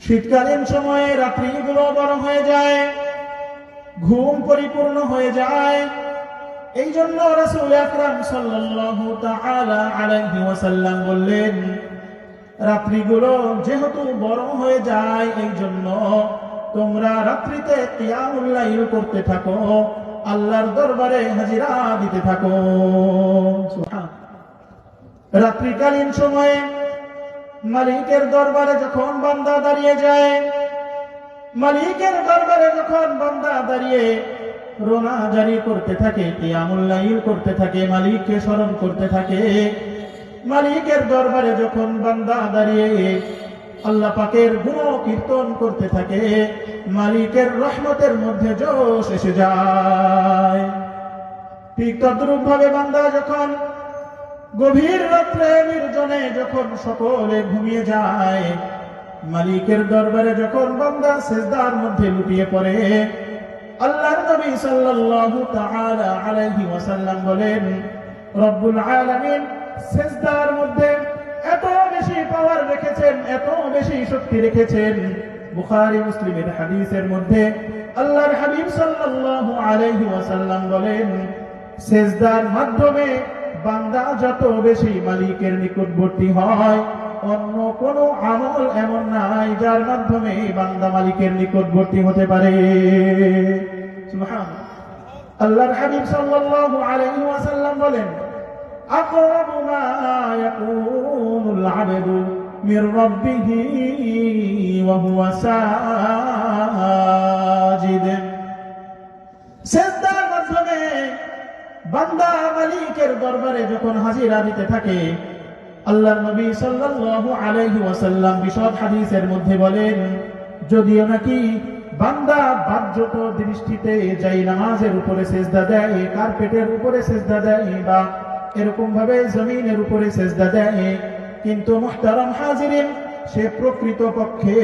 শীতকালীন সময়ে রাত্রিগুলো বড় হয়ে যায়, ঘুম পরিপূর্ণ হয়ে যায়। এই জন্য রাসূল আকরাম সাল্লাল্লাহু তাআলা আলাইহি ওয়াসাল্লাম বললেন, রাত্রিগুলো যেহেতু বড় হয়ে যায়, এই জন্য তোমরা রাত্রিতে কিয়ামুল লাইল করতে থাকো, আল্লাহর দরবারে হাজিরা দিতে থাকো। রাত্রিকালীন সময়ে মালিকের দরবারে যখন বান্দা দাঁড়িয়ে যায়, মালিকের দরবারে যখন বান্দা দাঁড়িয়ে রোনা জারি করতে থাকে, কিয়ামুল লাইল করতে থাকে, মালিককে স্মরণ করতে থাকে, মালিকের দরবারে যখন বান্দা দাঁড়িয়ে আল্লাহ পাকের গুণ কীর্তন করতে থাকে, মালিকের রহমতের মধ্যে জোশ এসে যায়। ঠিক তদ্রূপ ভাবে বান্দা যখন গভীর রাত্রে নির্জনে যখন সকলে ঘুমিয়ে যায়, মালিকের দরবারে যখন বান্দা সিজদার মধ্যে লুটিয়ে পড়ে, আল্লাহর নবী সাল্লাল্লাহু তাআলা আলাইহি ওয়াসাল্লাম বলেন, রব্বুল আলামিন সিজদার মধ্যে এত বেশি পাওয়ার রেখেছেন, এত বেশি শক্তি রেখেছেন। বুখারী মুসলিমের হাদিসের মধ্যে আল্লাহর হাবিব সাল্লাল্লাহু আলাইহি ওয়াসাল্লাম বলেন, সিজদার মাধ্যমে বান্দা যত বেশি মালিকের নিকটবর্তী হয়, অন্য কোনো আমল এমন নাই যার মাধ্যমে বান্দা মালিকের নিকটবর্তী হতে পারে। সুবহানাল্লাহ। আল্লাহর হাবিব সাল্লাল্লাহু আলাইহি ওয়াসাল্লাম বলেন, আকরাবু মা ইয়াকুনুল আবদু মির রাব্বিহি ওয়া হুয়া সাজিদ। সিজদার মাধ্যমে বান্দা মালিকের দরবারে যখন হাজিরা দিতে থাকে, আল্লাহর নবী সাল্লাল্লাহু আলাইহি ওয়াসাল্লাম বিশদ হাদিসের মধ্যে বলেন, যদিও নাকি বান্দা বাহ্যত দৃষ্টিতে যাই নামাজের উপরে সিজদা দেয়, কার্পেটের উপরে সিজদা দেয়, বা এরকম ভাবে জমিনের উপরে সিজদা দেয়, কিন্তু মুহতারাম হাজিরিন, সে প্রকৃত পক্ষে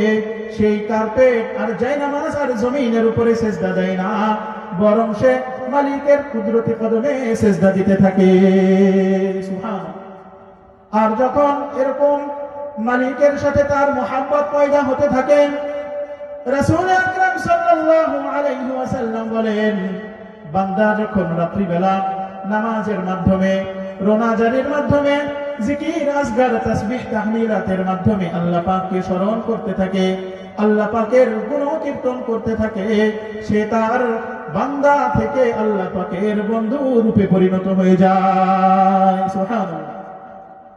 সেই কার্পেট আর যাই নামাজ আর জমিনের উপরে সিজদা দেয় না, বরং সে মালিকের কুদরতি কদমে সিজদা দিতে থাকে। সুবহানাল্লাহ। আর যখন এরকম মালিকের সাথে তার মুহাব্বত পয়দা হতে থাকে, রাসূল আকরাম সাল্লাল্লাহু আলাইহি ওয়াসাল্লাম বলেন, বান্দা যখন রাত্রিবেলা নামাজের মাধ্যমে, রোনাজারির মাধ্যমে, জিকির, আজগার, তাসবিহ, তাহলিলাতের মাধ্যমে আল্লাহ পাককে স্মরণ করতে থাকে, আল্লাহ পাকের গুণ কীর্তন করতে থাকে, সে তার বান্দা থেকে আল্লাহ পাকের বন্ধু রূপে পরিণত হয়ে যায়। সুবহানাল্লাহ।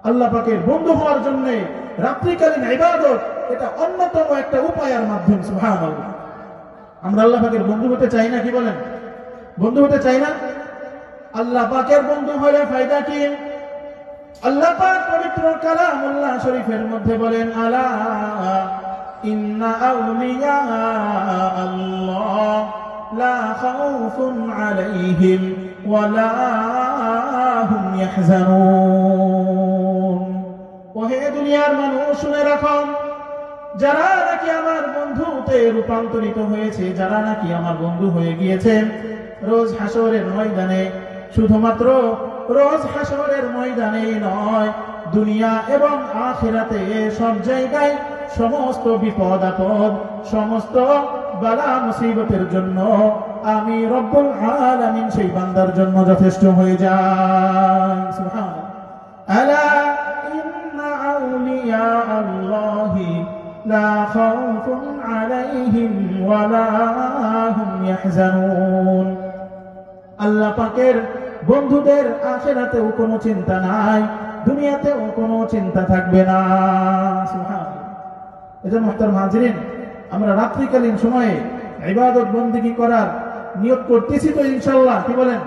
আল্লাহ পাকের বন্ধু হওয়ার জন্য রাত্রিকালীন ইবাদত এটা অন্যতম একটা উপায়ের মাধ্যম। সুবহানাল্লাহ। আমরা আল্লাহ পাকের বন্ধু হতে চাই না? কি বলেন? বন্ধু হতে চাই না? আল্লাহ পাকের বন্ধু হলে ফায়দা কি? আল্লাহ পাক পবিত্র কালামুল্লাহ শরীফের মধ্যে বলেন, আলা ইন্না আউলিয়া আল্লাহ লা খাউফুন আলাইহিম ওয়া লা হুম ইয়াহজানুন। ওহে দুনিয়ার মানুষ, শুনে রাখো, যারা নাকি আমার বন্ধুতে রূপান্তরিত হয়েছে, যারা নাকি আমার বন্ধু হয়ে গিয়েছে, রোজ হাসরের ময়দানে, শুধুমাত্র রোজ হাসরের ময়দানে নয়, দুনিয়া এবং আখিরাতে সব জায়গায় সমস্ত বিপদ আপদ, সমস্ত বালা মুসিবতের জন্য আমি রব্বুল আলামিন সেই বান্দার জন্য যথেষ্ট হয়ে যাই। সুবহানাল্লাহ। আলা ইন্না আউলিয়া আল্লাহি লা খাউফুন আলাইহিম ওয়া লা হুম ইয়াহজানুন। আল্লাহ পাকের বন্ধুদের আখিরাতেও কোনো চিন্তা নাই, দুনিয়াতেও কোনো চিন্তা থাকবে না। সুবহানাল্লাহ। এজন্য মুহতারাম হাজিরিন, আমরা রাত্রিকালীন সময়ে ইবাদত বন্দেগী করার নিয়ত করতেছি তো ইনশাআল্লাহ? কি বলেন?